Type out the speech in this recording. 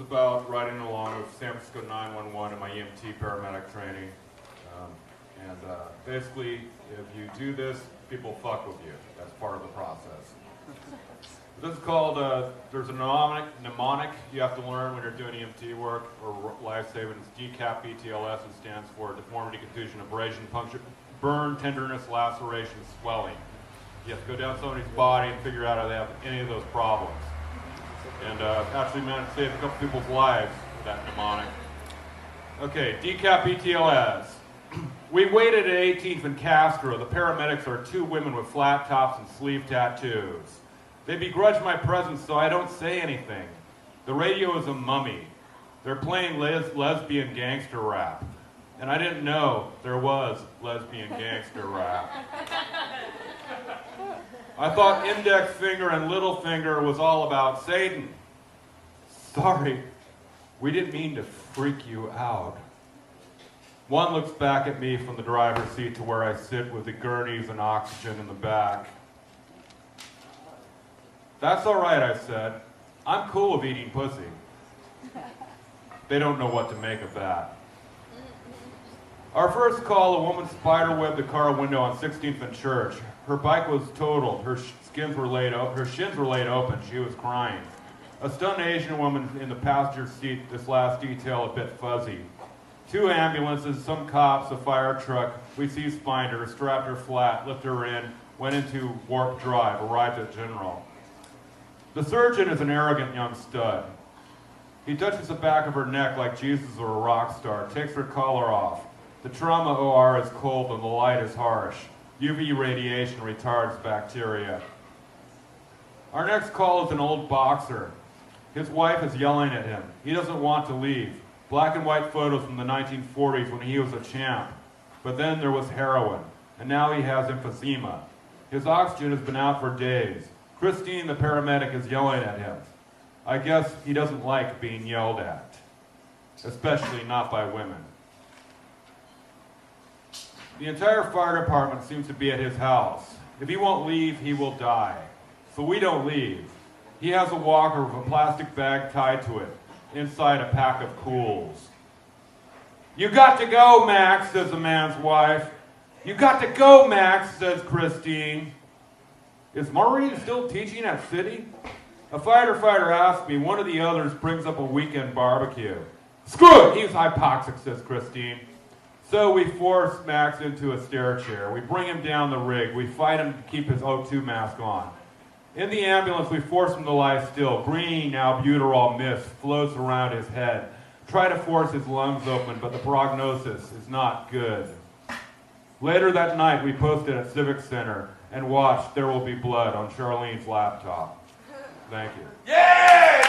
about riding along with San Francisco 911 in my EMT paramedic training. Basically, if you do this, people fuck with you. That's part of the process. This is called, there's a mnemonic you have to learn when you're doing EMT work or life-saving. It's DCAP BTLS. It stands for deformity, contusion, abrasion, puncture, burn, tenderness, laceration, swelling. You have to go down somebody's body and figure out how they have any of those problems. And actually managed to save a couple people's lives with that mnemonic. Okay, DCAP BTLS. We waited at 18th and Castro. The paramedics are two women with flat tops and sleeve tattoos. They begrudge my presence, so I don't say anything. The radio is a mummy. They're playing lesbian gangster rap. And I didn't know there was lesbian gangster rap. I thought index finger and little finger was all about Satan. Sorry, we didn't mean to freak you out. One looks back at me from the driver's seat to where I sit with the gurneys and oxygen in the back. That's all right, I said. I'm cool with eating pussy. They don't know what to make of that. Our first call, a woman spiderwebbed the car window on 16th and Church. Her bike was totaled. Her shins were laid open. She was crying. A stunned Asian woman in the passenger seat, this last detail a bit fuzzy. Two ambulances, some cops, a fire truck. We C-spined her, strapped her flat, lifted her in, went into warp drive, arrived at General. The surgeon is an arrogant young stud. He touches the back of her neck like Jesus or a rock star, takes her collar off. The trauma OR is cold and the light is harsh. UV radiation retards bacteria. Our next call is an old boxer. His wife is yelling at him. He doesn't want to leave. Black and white photos from the 1940s when he was a champ. But then there was heroin, and now he has emphysema. His oxygen has been out for days. Christine, the paramedic, is yelling at him. I guess he doesn't like being yelled at, especially not by women. The entire fire department seems to be at his house. If he won't leave, he will die. So we don't leave. He has a walker with a plastic bag tied to it, inside a pack of Cools. You got to go, Max, says the man's wife. You got to go, Max, says Christine. Is Maureen still teaching at City? A fighter asks me. One of the others brings up a weekend barbecue. Screw it, he's hypoxic, says Christine. So we force Max into a stair chair. We bring him down the rig. We fight him to keep his O2 mask on. In the ambulance, we force him to lie still. Green albuterol mist floats around his head. Try to force his lungs open, but the prognosis is not good. Later that night, we posted at Civic Center and watched There Will Be Blood on Charlene's laptop. Thank you. Yeah!